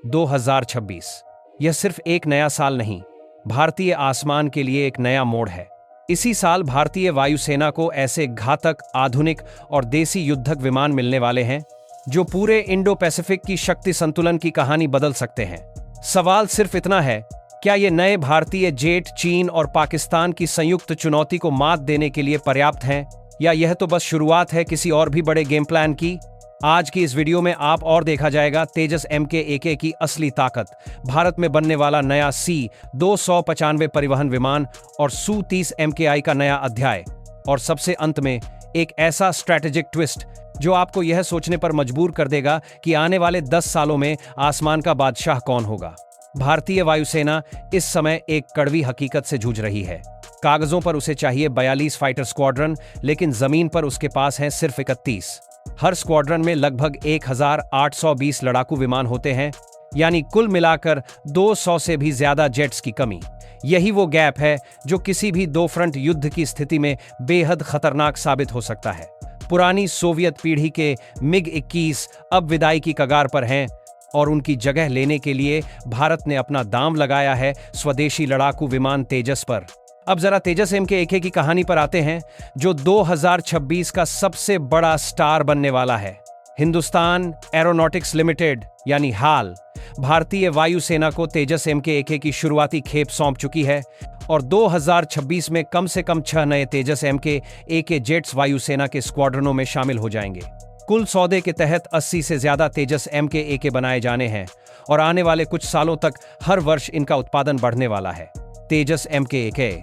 2026। यह सिर्फ एक नया साल नहीं, भारतीय आसमान के लिए एक नया मोड़ है। इसी साल भारतीय वायुसेना को ऐसे घातक, आधुनिक और देसी युद्धक विमान मिलने वाले हैं जो पूरे इंडो पैसिफिक की शक्ति संतुलन की कहानी बदल सकते हैं। सवाल सिर्फ इतना है, क्या ये नए भारतीय जेट चीन और पाकिस्तान की संयुक्त चुनौती को मात देने के लिए पर्याप्त हैं, या यह तो बस शुरुआत है किसी और भी बड़े गेम प्लान की? आज की इस वीडियो में आप और देखा जाएगा तेजस MK-AK की असली ताकत, भारत में बनने वाला नया C-295 परिवहन विमान और Su-30 MKI का नया अध्याय, और सबसे अंत में एक ऐसा स्ट्रैटेजिक ट्विस्ट जो आपको यह सोचने पर मजबूर कर देगा कि आने वाले 10 सालों में आसमान का बादशाह कौन होगा। भारतीय वायुसेना इस समय एक कड़वी हकीकत से जूझ रही है। कागजों पर उसे चाहिए 42 फाइटर स्क्वाड्रन, लेकिन जमीन पर उसके पास हैं सिर्फ 31। हर स्क्वाड्रन में लगभग 1820 लड़ाकू विमान होते हैं, यानी कुल मिलाकर 200 से भी ज्यादा जेट्स की कमी। यही वो गैप है जो किसी भी दो फ्रंट युद्ध की स्थिति में बेहद खतरनाक साबित हो सकता है। पुरानी सोवियत पीढ़ी के MiG-21 अब विदाई की कगार पर हैं, और उनकी जगह लेने के लिए भारत ने अपना दांव लगाया है स्वदेशी लड़ाकू विमान तेजस पर। अब जरा तेजस MK-AK की कहानी पर आते हैं, जो 2026 का सबसे बड़ा स्टार बनने वाला है। हिंदुस्तान एरोनॉटिक्स लिमिटेड यानी हाल भारतीय वायुसेना को तेजस MK-AK की शुरुआती खेप सौंप चुकी है, और 2026 में कम से कम 6 नए तेजस MK-AK जेट्स वायुसेना के स्क्वाड्रनों में शामिल हो जाएंगे। कुल सौदे के तहत 80 से ज्यादा तेजस MK-AK बनाए जाने हैं, और आने वाले कुछ सालों तक हर वर्ष इनका उत्पादन बढ़ने वाला है। तेजस MK-AK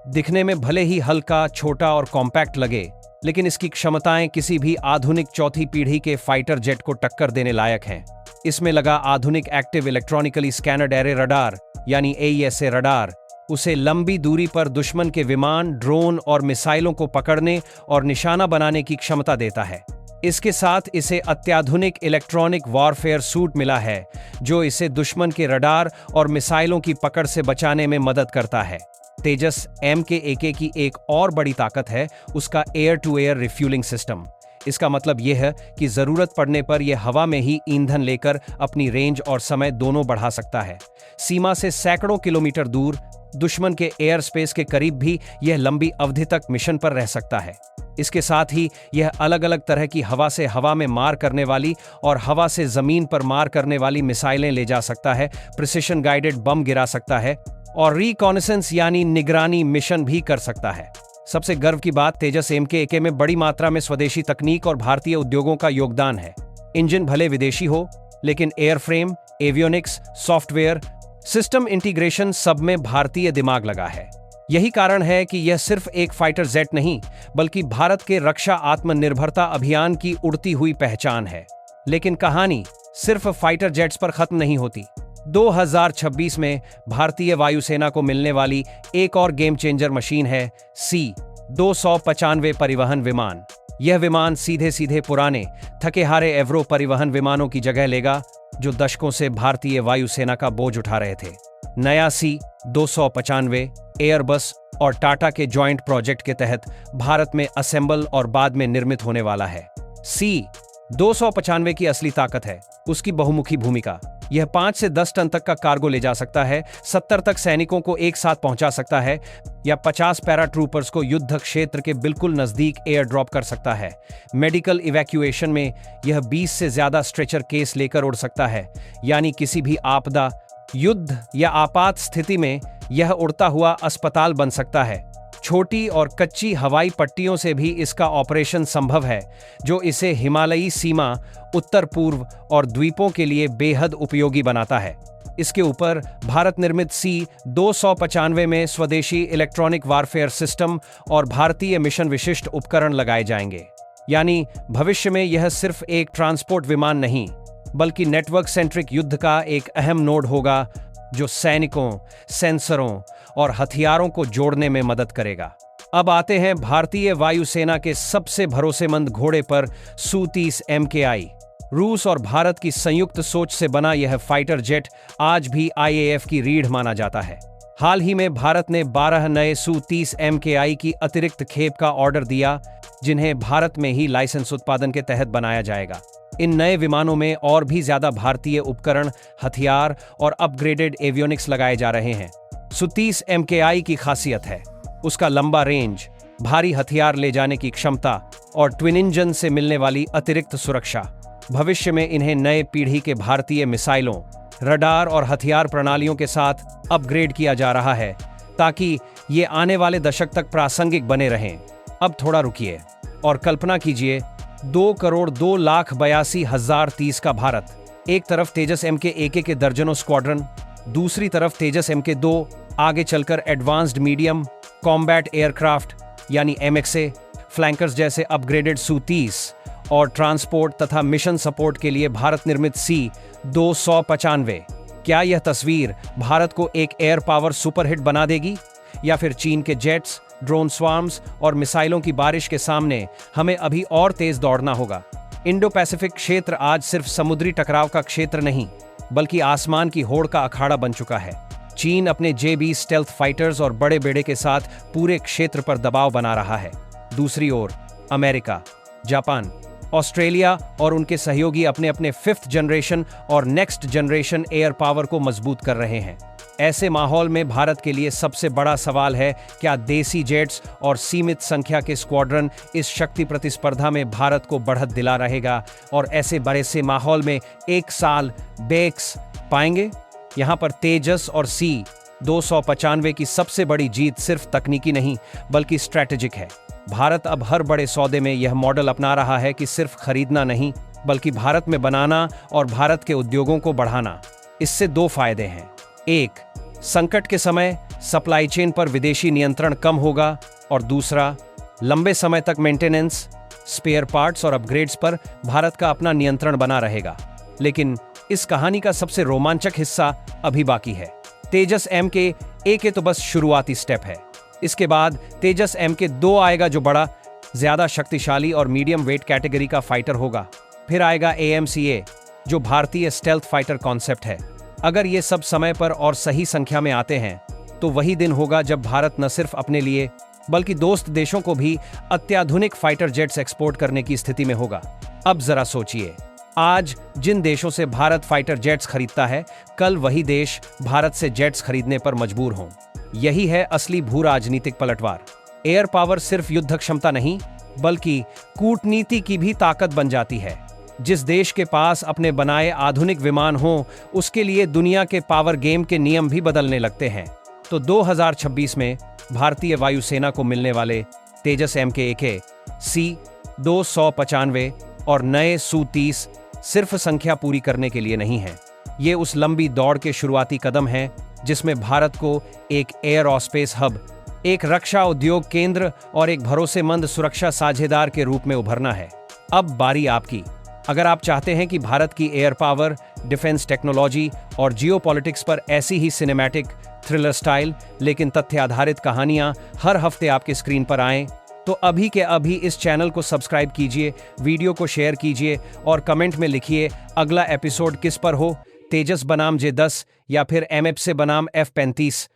दिखने में भले ही हल्का, छोटा और कॉम्पैक्ट लगे, लेकिन इसकी क्षमताएं किसी भी आधुनिक चौथी पीढ़ी के फाइटर जेट को टक्कर देने लायक हैं। इसमें लगा आधुनिक एक्टिव इलेक्ट्रॉनिकली स्कैनर्ड एरे रडार यानी AESA रडार उसे लंबी दूरी पर दुश्मन के विमान, ड्रोन और मिसाइलों को पकड़ने और निशाना बनाने की क्षमता देता है। इसके साथ इसे अत्याधुनिक इलेक्ट्रॉनिक वॉरफेयर सूट मिला है, जो इसे दुश्मन के रडार और मिसाइलों की पकड़ से बचाने में मदद करता है। तेजस MK-AK की एक और बड़ी ताकत है उसका air to air refuelling system. इसका मतलब यह है कि जरूरत पड़ने पर यह हवा में ही ईंधन लेकर अपनी रेंज और समय दोनों बढ़ा सकता है। सीमा से सैकड़ों किलोमीटर दूर, दुश्मन के एयर स्पेस के करीब भी यह लंबी अवधि तक मिशन पर रह सकता है। इसके साथ ही यह अलग अलग तरह की हवा से हवा में मार करने वाली और हवा से जमीन पर मार करने वाली मिसाइलें ले जा सकता है, प्रिसिशन गाइडेड बम गिरा सकता है, और रिकॉनेसेंस यानी निगरानी मिशन भी कर सकता है। सबसे गर्व की बात, तेजस MK-AK में बड़ी मात्रा में स्वदेशी तकनीक और भारतीय उद्योगों का योगदान है। इंजन भले विदेशी हो, लेकिन airframe, avionics, software, system integration सब में भारतीय दिमाग लगा है। यही कारण है कि यह सिर्फ एक फाइटर जेट नहीं, बल्कि भारत के रक्षा आत्मनिर्भरता अभियान की उड़ती हुई पहचान है। लेकिन कहानी सिर्फ फाइटर जेट्स पर खत्म नहीं होती। 2026 में भारतीय वायुसेना को मिलने वाली एक और गेम चेंजर मशीन है C-295 परिवहन विमान। यह विमान सीधे सीधे पुराने थके हारे एवरो परिवहन विमानों की जगह लेगा, जो दशकों से भारतीय वायुसेना का बोझ उठा रहे थे। नया C-295 एयरबस और टाटा के जॉइंट प्रोजेक्ट के तहत भारत में असेंबल और बाद में निर्मित होने वाला है। C-295 की असली ताकत है उसकी बहुमुखी भूमिका। यह 5 से 10 टन तक का कार्गो ले जा सकता है, 70 तक सैनिकों को एक साथ पहुंचा सकता है, या 50 पैराट्रूपर्स को युद्ध क्षेत्र के बिल्कुल नजदीक एयर ड्रॉप कर सकता है। मेडिकल इवैक्यूएशन में यह 20 से ज्यादा स्ट्रेचर केस लेकर उड़ सकता है, यानी किसी भी आपदा, युद्ध या आपात स्थिति में यह उड़ता हुआ अस्पताल बन सकता है। छोटी और कच्ची हवाई पट्टियों से भी इसका ऑपरेशन संभव है, जो इसे हिमालयी सीमा, उत्तर पूर्व और द्वीपों के लिए बेहद उपयोगी बनाता है। इसके ऊपर भारत निर्मित C-295 में स्वदेशी इलेक्ट्रॉनिक वारफेयर सिस्टम और भारतीय मिशन विशिष्ट उपकरण लगाए जाएंगे। यानी भविष्य में यह सिर्फ एक ट्रांसपोर्ट विमान नहीं, बल्कि नेटवर्क सेंट्रिक युद्ध का एक अहम नोड होगा, जो सैनिकों, सेंसरों और हथियारों को जोड़ने में मदद करेगा। अब आते हैं भारतीय वायुसेना के सबसे भरोसेमंद घोड़े पर, Su-30 MKI। रूस और भारत की संयुक्त सोच से बना यह फाइटर जेट आज भी IAF की रीढ़ माना जाता है। हाल ही में भारत ने 12 नए Su-30 MKI की अतिरिक्त खेप का ऑर्डर दिया, जिन्हें भारत में ही लाइसेंस उत्पादन के तहत बनाया जाएगा। इन नए विमानों में और भी ज्यादा भारतीय उपकरण, हथियार और अपग्रेडेड एवियोनिक्स लगाए जा रहे हैं। Su-30 MKI की खासियत है उसका लंबा रेंज, भारी हथियार ले जाने की क्षमता और ट्विन इंजन से मिलने वाली अतिरिक्त सुरक्षा। भविष्य में इन्हें नए पीढ़ी के भारतीय मिसाइलों, रडार और हथियार प्रणालियों के साथ अपग्रेड किया जा रहा है ताकि ये आने वाले दशक तक प्रासंगिक बने रहें। अब थोड़ा रुकिए और कल्पना कीजिए 2,02,82,030 का भारत। एक तरफ तेजस MK-1A के दर्जनों स्क्वाड्रन, दूसरी तरफ तेजस MK-2, आगे चलकर एडवांस्ड मीडियम कॉम्बैट एयरक्राफ्ट यानी MXA, फ्लैंकर्स जैसे अपग्रेडेड Su-30 और ट्रांसपोर्ट तथा मिशन सपोर्ट के लिए भारत निर्मित C-295। क्या यह तस्वीर भारत को एक एयर पावर सुपरहिट बना देगी, या फिर चीन के जेट्स, ड्रोन स्वार्म्स और मिसाइलों की बारिश के सामने हमें अभी और तेज दौड़ना होगा? इंडो पैसिफिक क्षेत्र आज सिर्फ समुद्री टकराव का क्षेत्र नहीं, बल्कि आसमान की होड़ का अखाड़ा बन चुका है। चीन अपने JB स्टेल्थ फाइटर्स और बड़े बेड़े के साथ पूरे क्षेत्र पर दबाव बना रहा है। दूसरी ओर अमेरिका, जापान, ऑस्ट्रेलिया और उनके सहयोगी अपने अपने 5th जनरेशन और नेक्स्ट जनरेशन एयर पावर को मजबूत कर रहे हैं। ऐसे माहौल में भारत के लिए सबसे बड़ा सवाल है, क्या देसी जेट्स और सीमित संख्या के स्क्वाड्रन इस शक्ति प्रतिस्पर्धा में भारत को बढ़त दिला रहेगा और ऐसे बड़े से माहौल में एक साल बेक्स पाएंगे? यहाँ पर तेजस और C-295 की सबसे बड़ी जीत सिर्फ तकनीकी नहीं बल्कि स्ट्रैटेजिक है। भारत अब हर बड़े सौदे में यह मॉडल अपना रहा है कि सिर्फ खरीदना नहीं बल्कि भारत में बनाना और भारत के उद्योगों को बढ़ाना। इससे 2 फायदे हैं। एक, संकट के समय सप्लाई चेन पर विदेशी नियंत्रण कम होगा, और दूसरा, लंबे समय तक मेंटेनेंस, स्पेयर पार्ट्स और अपग्रेड्स पर भारत का अपना नियंत्रण बना रहेगा। लेकिन इस कहानी का सबसे रोमांचक हिस्सा अभी बाकी है। तेजस MK-1 तो बस शुरुआती स्टेप है। इसके बाद तेजस MK-2 आएगा, जो बड़ा, ज्यादा शक्तिशाली और मीडियम वेट कैटेगरी का फाइटर होगा। फिर आएगा AMCA, जो भारतीय स्टेल्थ फाइटर कॉन्सेप्ट है। अगर ये सब समय पर और सही संख्या में आते हैं तो वही दिन होगा जब भारत न सिर्फ अपने लिए बल्कि दोस्त देशों को भी अत्याधुनिक फाइटर जेट्स एक्सपोर्ट करने की स्थिति में होगा। अब जरा सोचिए, आज जिन देशों से भारत फाइटर जेट्स खरीदता है, कल वही देश भारत से जेट्स खरीदने पर मजबूर हों। यही है असली भू राजनीतिक पलटवार। एयर पावर सिर्फ युद्ध क्षमता नहीं बल्कि कूटनीति की भी ताकत बन जाती है। जिस देश के पास अपने बनाए आधुनिक विमान हों, उसके लिए दुनिया के पावर गेम के नियम भी बदलने लगते हैं। तो 2026 में भारतीय वायुसेना को मिलने वाले तेजस MK-1, C-295 और नए Su-30 सिर्फ संख्या पूरी करने के लिए नहीं है। ये उस लंबी दौड़ के शुरुआती कदम हैं जिसमें भारत को एक एयरोस्पेस हब, एक रक्षा उद्योग केंद्र और एक भरोसेमंद सुरक्षा साझेदार के रूप में उभरना है। अब बारी आपकी। अगर आप चाहते हैं कि भारत की एयर पावर, डिफेंस टेक्नोलॉजी और जियोपॉलिटिक्स पर ऐसी ही सिनेमैटिक, थ्रिलर स्टाइल लेकिन तथ्य आधारित कहानियां हर हफ्ते आपके स्क्रीन पर आएं, तो अभी के अभी इस चैनल को सब्सक्राइब कीजिए, वीडियो को शेयर कीजिए और कमेंट में लिखिए अगला एपिसोड किस पर हो, तेजस बनाम J-10 या फिर MF से बनाम F-35।